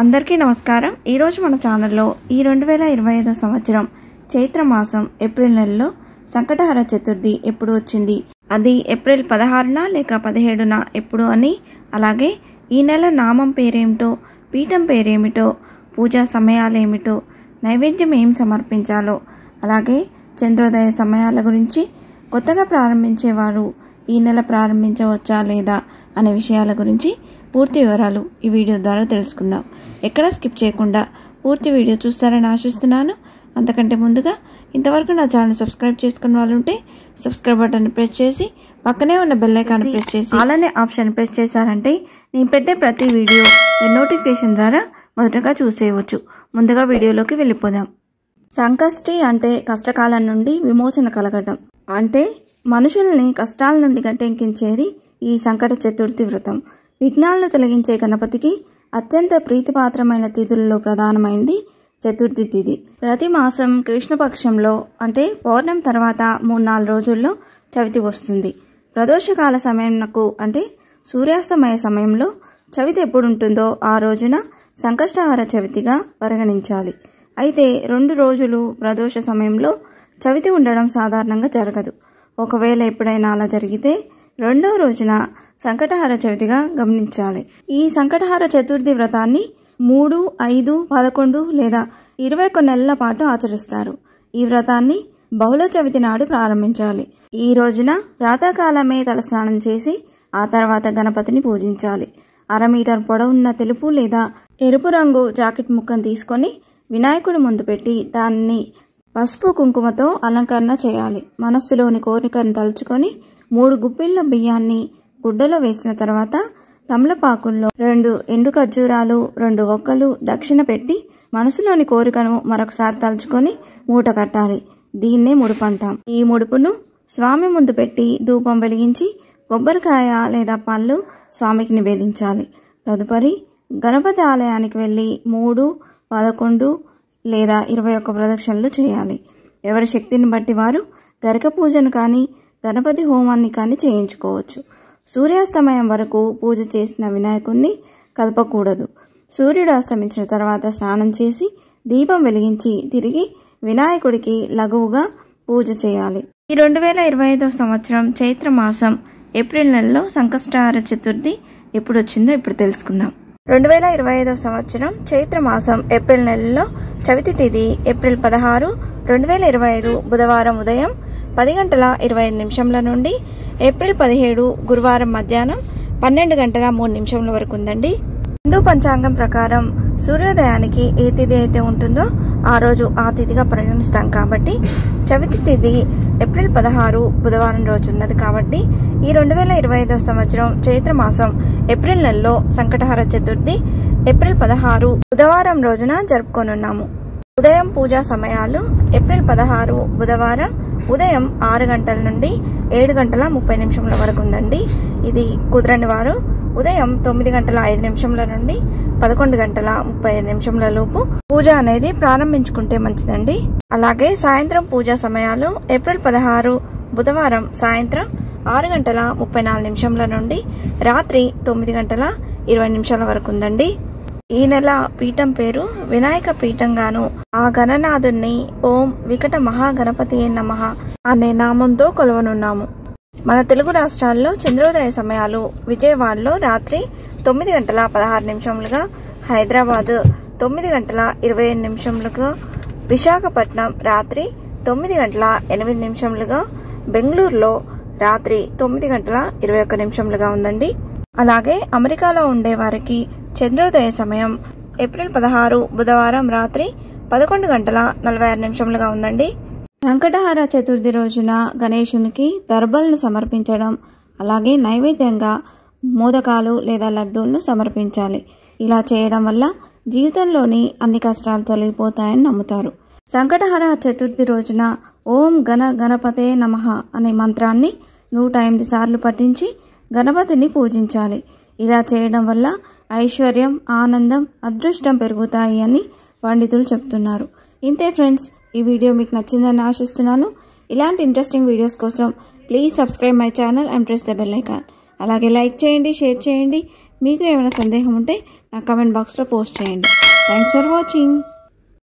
అందరికీ నమస్కారం। ఈ రోజు మన ఛానల్లో ఈ 2025 సంవత్సరం చైత్ర మాసం ఏప్రిల్ నెలలో సంకటహర చతుర్థి ఎప్పుడు వచ్చింది, అది ఏప్రిల్ 16న లేక 17న ఎప్పుడు అని, అలాగే ఈ నెల నామం పేరేమిటో, పీఠం పేరేమిటో, పూజా సమయాలు ఏమిటో, నైవేద్యం ఏం సమర్పించాలో, అలాగే చంద్రోదయ సమయాల గురించి, కొత్తగా ప్రారంభించేవారు ఈ నెల ప్రారంభించవచ్చా లేదా అనే విషయాల గురించి పూర్తి వివరాలు ఈ వీడియో ద్వారా తెలుసుకుందాం। ఎక్కడ స్కిప్ చేయకుండా పూర్తి వీడియో చూస్తారని ఆశిస్తున్నాను। అంతకంటే ముందుగా ఇంతవరకు నా ఛానల్ సబ్స్క్రైబ్ చేసుకున్న వాళ్ళు ఉంటే సబ్స్క్రైబ్ బటన్ ప్రెస్ చేసి పక్కనే ఉన్న బెల్ ఐకాన్ ప్రెస్ చేసి అలానే ఆప్షన్ ప్రెస్ చేశారంటే నేను పెట్టే ప్రతి వీడియో నోటిఫికేషన్ ద్వారా మొదటగా చూసేయవచ్చు। ముందుగా వీడియోలోకి వెళ్ళిపోదాం। సంకష్టి అంటే కష్టకాలం నుండి విమోచన కలగటం, అంటే మనుషుల్ని కష్టాల నుండి గట్టెక్కించేది ఈ సంకట చతుర్థి వ్రతం। విఘ్నాలను తొలగించే గణపతికి అత్యంత ప్రీతిపాత్రమైన తిథులలో ప్రధానమైంది చతుర్థి తిథి। ప్రతి మాసం కృష్ణపక్షంలో అంటే పౌర్ణమి తర్వాత 3-4 రోజుల్లో చవితి వస్తుంది। ప్రదోషకాల సమయంకు అంటే సూర్యాస్తమయ సమయంలో చవితి ఎప్పుడు ఉంటుందో ఆ రోజున సంకష్టహర చవితిగా పరిగణించాలి। అయితే 2 రోజులు ప్రదోష సమయంలో చవితి ఉండడం సాధారణంగా జరగదు। ఒకవేళ ఎప్పుడైనా అలా జరిగితే 2వ రోజున సంకటహర చవితిగా గమనించాలి। ఈ సంకటహర చతుర్థి వ్రతాన్ని 3, 5, 11 లేదా 21 నెలల పాటు ఆచరిస్తారు। ఈ వ్రతాన్ని బహుళ చవితి నాడు ప్రారంభించాలి। ఈ రోజున ప్రాతకాలమే తలస్నానం చేసి ఆ తర్వాత గణపతిని పూజించాలి। 1/2 మీటర్ పొడవున్న తెలుపు లేదా ఎరుపు రంగు జాకెట్ ముక్కను తీసుకొని వినాయకుడి ముందు పెట్టి దాన్ని పసుపు కుంకుమతో అలంకరణ చేయాలి। మనస్సులోని కోరికను తలుచుకొని 3 గుప్పిళ్ళ బియ్యాన్ని గుడ్డలో వేసిన తర్వాత తమలపాకుల్లో 2 ఎండు ఖర్జూరాలు, 2 ఒక్కలు దక్షిణ పెట్టి మనసులోని కోరికను మరొకసారి తలుచుకొని మూట కట్టాలి। దీన్నే ముడుపు అంటాం। ఈ ముడుపును స్వామి ముందు పెట్టి ధూపం వెలిగించి కొబ్బరికాయ లేదా పళ్ళు స్వామికి నివేదించాలి। తదుపరి గణపతి ఆలయానికి వెళ్ళి 3, 11 లేదా 21 ప్రదక్షిణలు చేయాలి। ఎవరి శక్తిని బట్టి వారు గరిక పూజను కానీ గణపతి హోమాన్ని కానీ చేయించుకోవచ్చు। సూర్యాస్తమయం వరకు పూజ చేసిన వినాయకుడిని కదపకూడదు। సూర్యుడు అస్తమించిన తర్వాత స్నానం చేసి దీపం వెలిగించి తిరిగి వినాయకుడికి లఘువుగా పూజ చేయాలి। ఈ 2025 సంవత్సరం చైత్ర మాసం ఏప్రిల్ నెలలో సంకష్టహర చతుర్థి ఎప్పుడు వచ్చిందో ఇప్పుడు తెలుసుకుందాం। 2025 సంవత్సరం చైత్ర మాసం ఏప్రిల్ నెలలో చవితి తిథి ఏప్రిల్ 16, 2025 బుధవారం ఉదయం 10:25 నుండి ఏప్రిల్ 17 గురువారం మధ్యాహ్నం 12:03 వరకు ఉందండి। హిందూ పంచాంగం ప్రకారం సూర్యోదయానికి ఏ తిథి అయితే ఉంటుందో ఆ రోజు ఆ తిథిగా పరిగణిస్తాం కాబట్టి చవితి తిథి ఏప్రిల్ 16 బుధవారం రోజు ఉన్నది కాబట్టి ఈ 2025 సంవత్సరం చైత్ర మాసం ఏప్రిల్ నెలలో సంకటహర చతుర్థి ఏప్రిల్ 16 బుధవారం రోజున జరుపుకోనున్నాము। ఉదయం పూజా సమయాలు ఏప్రిల్ 16 బుధవారం ఉదయం 6 గంటల నుండి 7:30 వరకు ఉందండి। ఇది కుదరని వారు ఉదయం 9:05 నుండి 11:35 లోపు పూజ అనేది ప్రారంభించుకుంటే మంచిదండి। అలాగే సాయంత్రం పూజా సమయాలు ఏప్రిల్ 16 బుధవారం సాయంత్రం 6:34 నుండి రాత్రి 9:20 వరకు ఉందండి। ఈ నెల పీఠం పేరు వినాయక పీఠంగాను ఆ గణనాథుణ్ణి ఓం వికట మహాగణపతి నమః అనే నామంతో కొలవనున్నాము। మన తెలుగు రాష్ట్రాల్లో చంద్రోదయ సమయాలు విజయవాడలో రాత్రి 9:16 హైదరాబాద్ 9:27 విశాఖపట్నం రాత్రి 9:08 బెంగళూరులో రాత్రి 9:21 ఉందండి। అలాగే అమెరికాలో ఉండే వారికి చంద్రోదయ సమయం ఏప్రిల్ 16 బుధవారం రాత్రి 11:46 ఉందండి। సంకటహర చతుర్థి రోజున గణేశునికి దర్బలను సమర్పించడం, అలాగే నైవేద్యంగా మోదకాలు లేదా లడ్డూలను సమర్పించాలి। ఇలా చేయడం వల్ల జీవితంలోని అన్ని కష్టాలు తొలగిపోతాయని నమ్ముతారు। సంకటహర చతుర్థి రోజున ఓం గణపతే నమః అనే మంత్రాన్ని 108 సార్లు పఠించి గణపతిని పూజించాలి। ఇలా చేయడం వల్ల ఐశ్వర్యం, ఆనందం, అదృష్టం పెరుగుతాయి అని పండితులు చెప్తున్నారు। ఇంతే ఫ్రెండ్స్, ఈ వీడియో మీకు నచ్చిందని ఆశిస్తున్నాను। ఇలాంటి ఇంట్రెస్టింగ్ వీడియోస్ కోసం please subscribe my channel and press the bell icon. అలాగే లైక్ చేయండి, షేర్ చేయండి। మీకు ఏమైనా సందేహం ఉంటే నా కమెంట్ బాక్స్లో పోస్ట్ చేయండి. Thanks for watching.